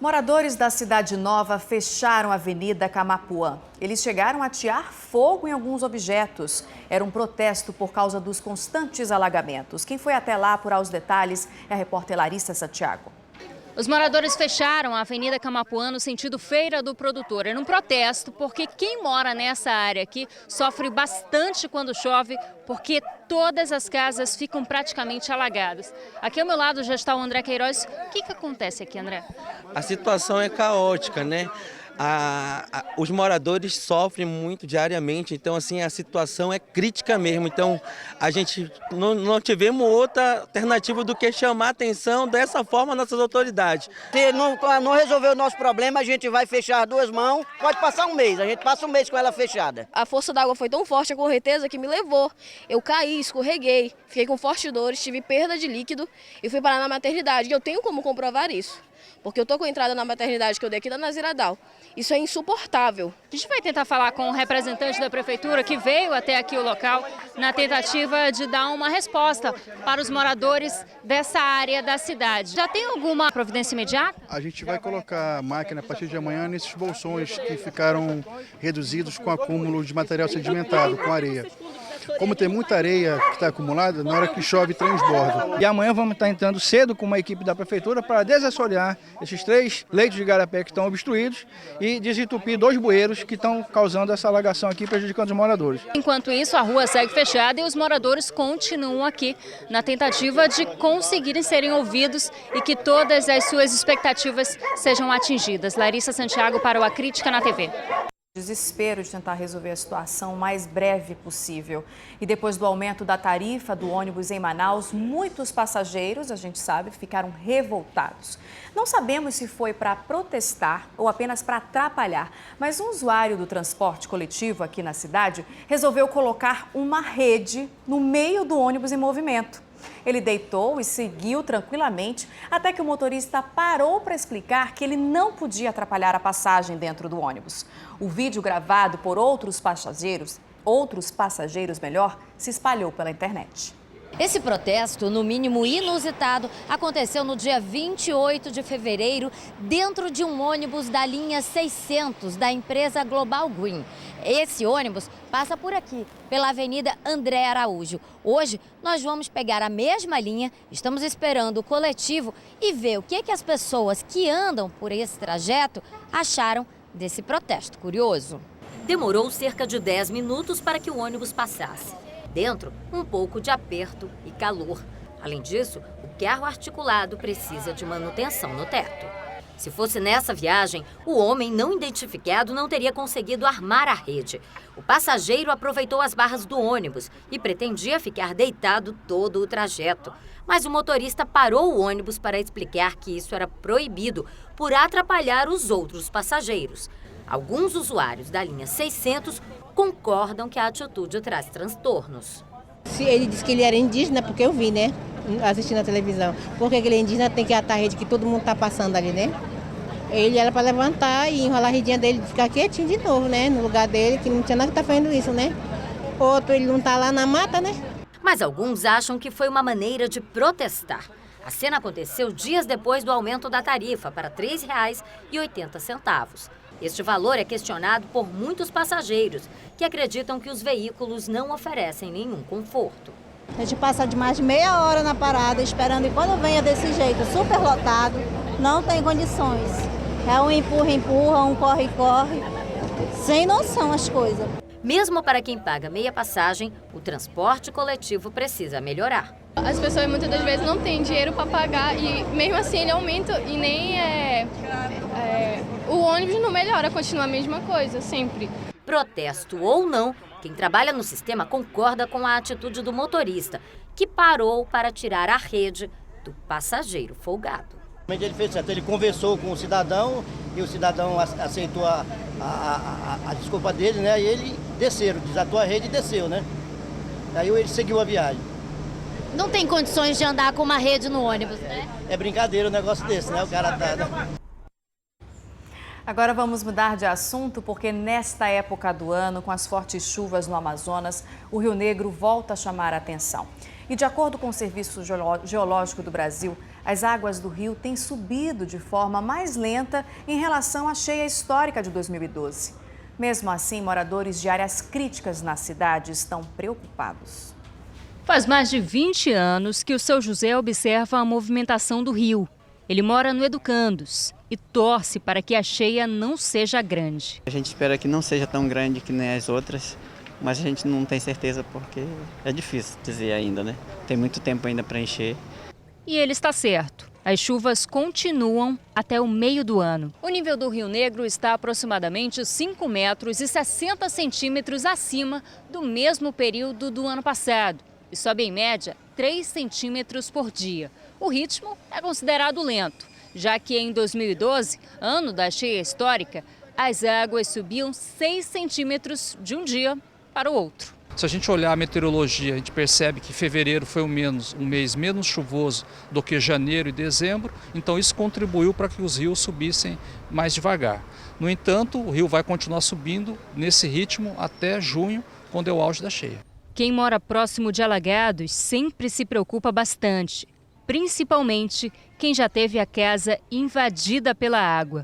Moradores da Cidade Nova fecharam a Avenida Camapuã. Eles chegaram a atear fogo em alguns objetos. Era um protesto por causa dos constantes alagamentos. Quem foi até lá apurar os detalhes é a repórter Larissa Santiago. Os moradores fecharam a Avenida Camapuã no sentido Feira do Produtor. É um protesto porque quem mora nessa área aqui sofre bastante quando chove, porque todas as casas ficam praticamente alagadas. Aqui ao meu lado já está o André Queiroz. O que acontece aqui, André? A situação é caótica, né? Os moradores sofrem muito diariamente, então assim a situação é crítica mesmo. Então a gente não tivemos outra alternativa do que chamar a atenção dessa forma nossas autoridades. Se não resolver o nosso problema, a gente vai fechar duas mãos, pode passar um mês, a gente passa um mês com ela fechada. A força da água foi tão forte, a correnteza, que me levou. Eu caí, escorreguei, fiquei com fortes dores, tive perda de líquido e fui parar na maternidade. E eu tenho como comprovar isso, porque eu tô com a entrada na maternidade que eu dei aqui da Naziradal. Isso é insuportável. A gente vai tentar falar com o representante da prefeitura que veio até aqui o local na tentativa de dar uma resposta para os moradores dessa área da cidade. Já tem alguma providência imediata? A gente vai colocar a máquina a partir de amanhã nesses bolsões que ficaram reduzidos com acúmulo de material sedimentado, com areia. Como tem muita areia que está acumulada, na hora que chove transborda. E amanhã vamos estar entrando cedo com uma equipe da prefeitura para desassorear esses 3 leitos de igarapé que estão obstruídos e desentupir 2 bueiros que estão causando essa alagação aqui, prejudicando os moradores. Enquanto isso, a rua segue fechada e os moradores continuam aqui na tentativa de conseguirem serem ouvidos e que todas as suas expectativas sejam atingidas. Larissa Santiago para o A Crítica na TV. Desespero de tentar resolver a situação o mais breve possível. E depois do aumento da tarifa do ônibus em Manaus, muitos passageiros, a gente sabe, ficaram revoltados. Não sabemos se foi para protestar ou apenas para atrapalhar, mas um usuário do transporte coletivo aqui na cidade resolveu colocar uma rede no meio do ônibus em movimento. Ele deitou e seguiu tranquilamente até que o motorista parou para explicar que ele não podia atrapalhar a passagem dentro do ônibus. O vídeo gravado por outros passageiros se espalhou pela internet. Esse protesto, no mínimo inusitado, aconteceu no dia 28 de fevereiro, dentro de um ônibus da linha 600 da empresa Global Green. Esse ônibus passa por aqui, pela Avenida André Araújo. Hoje, nós vamos pegar a mesma linha, estamos esperando o coletivo e ver o que as pessoas que andam por esse trajeto acharam desse protesto curioso. Demorou cerca de 10 minutos para que o ônibus passasse. Dentro, um pouco de aperto e calor. Além disso, o carro articulado precisa de manutenção no teto. Se fosse nessa viagem, o homem não identificado não teria conseguido armar a rede. O passageiro aproveitou as barras do ônibus e pretendia ficar deitado todo o trajeto. Mas o motorista parou o ônibus para explicar que isso era proibido por atrapalhar os outros passageiros. Alguns usuários da linha 600 concordam que a atitude traz transtornos. Se ele disse que ele era indígena, porque eu vi, né? Assistindo a televisão. Porque aquele indígena tem que atar a rede que todo mundo está passando ali, né? Ele era para levantar e enrolar a redinha dele e ficar quietinho de novo, né? No lugar dele, que não tinha nada que tá fazendo isso, né? Outro, ele não está lá na mata, né? Mas alguns acham que foi uma maneira de protestar. A cena aconteceu dias depois do aumento da tarifa para R$ 3,80. Este valor é questionado por muitos passageiros, que acreditam que os veículos não oferecem nenhum conforto. A gente passa de mais de meia hora na parada esperando, e quando venha desse jeito, super lotado, não tem condições. É um empurra, um corre, sem noção as coisas. Mesmo para quem paga meia passagem, o transporte coletivo precisa melhorar. As pessoas muitas das vezes não têm dinheiro para pagar e mesmo assim ele aumenta e nem o ônibus não melhora, continua a mesma coisa, sempre. Protesto ou não, quem trabalha no sistema concorda com a atitude do motorista, que parou para tirar a rede do passageiro folgado. Ele fez certo, ele conversou com o cidadão e o cidadão aceitou a desculpa dele, né? E ele desatou a rede e desceu, né? Aí ele seguiu a viagem. Não tem condições de andar com uma rede no ônibus, né? É brincadeira um negócio desse, né? O cara tá... Agora vamos mudar de assunto porque nesta época do ano, com as fortes chuvas no Amazonas, o Rio Negro volta a chamar a atenção. E de acordo com o Serviço Geológico do Brasil, As águas do rio têm subido de forma mais lenta em relação à cheia histórica de 2012. Mesmo assim, moradores de áreas críticas na cidade estão preocupados. Faz mais de 20 anos que o seu José observa a movimentação do rio. Ele mora no Educandos e torce para que a cheia não seja grande. A gente espera que não seja tão grande que nem as outras, mas a gente não tem certeza porque é difícil dizer ainda, né? Tem muito tempo ainda para encher. E ele está certo. As chuvas continuam até o meio do ano. O nível do Rio Negro está aproximadamente 5 metros e 60 centímetros acima do mesmo período do ano passado. E sobe em média 3 centímetros por dia. O ritmo é considerado lento, já que em 2012, ano da cheia histórica, as águas subiam 6 centímetros de um dia para o outro. Se a gente olhar a meteorologia, a gente percebe que fevereiro foi um mês menos chuvoso do que janeiro e dezembro, então isso contribuiu para que os rios subissem mais devagar. No entanto, o rio vai continuar subindo nesse ritmo até junho, quando é o auge da cheia. Quem mora próximo de alagados sempre se preocupa bastante, principalmente quem já teve a casa invadida pela água.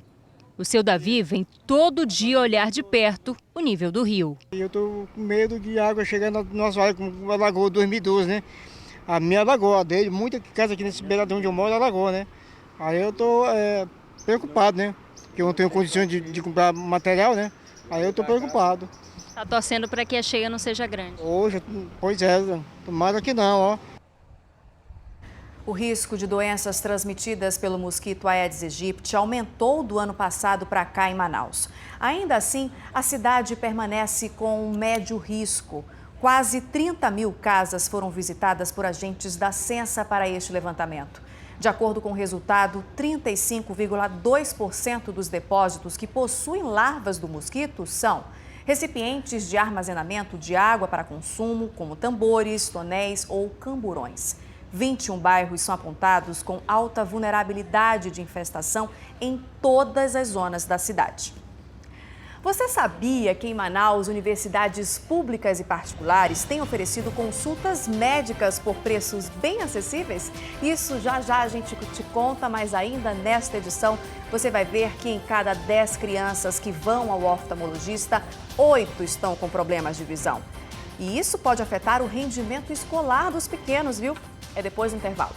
O seu Davi vem todo dia olhar de perto o nível do rio. Eu estou com medo de água chegar no nosso área, como alagou 2012, né? A minha alagou, a dele, muita casa aqui nesse beiradão onde eu moro alagou, né? Aí eu estou preocupado, né? Porque eu não tenho condições de comprar material, né? Aí eu estou preocupado. Está torcendo para que a cheia não seja grande? Hoje, pois é, tomara que não, ó. O risco de doenças transmitidas pelo mosquito Aedes aegypti aumentou do ano passado para cá em Manaus. Ainda assim, a cidade permanece com um médio risco. Quase 30 mil casas foram visitadas por agentes da Censa para este levantamento. De acordo com o resultado, 35,2% dos depósitos que possuem larvas do mosquito são recipientes de armazenamento de água para consumo, como tambores, tonéis ou camburões. 21 bairros são apontados com alta vulnerabilidade de infestação em todas as zonas da cidade. Você sabia que em Manaus, universidades públicas e particulares têm oferecido consultas médicas por preços bem acessíveis? Isso já a gente te conta, mas ainda nesta edição você vai ver que em cada 10 crianças que vão ao oftalmologista, 8 estão com problemas de visão. E isso pode afetar o rendimento escolar dos pequenos, viu? É depois do intervalo.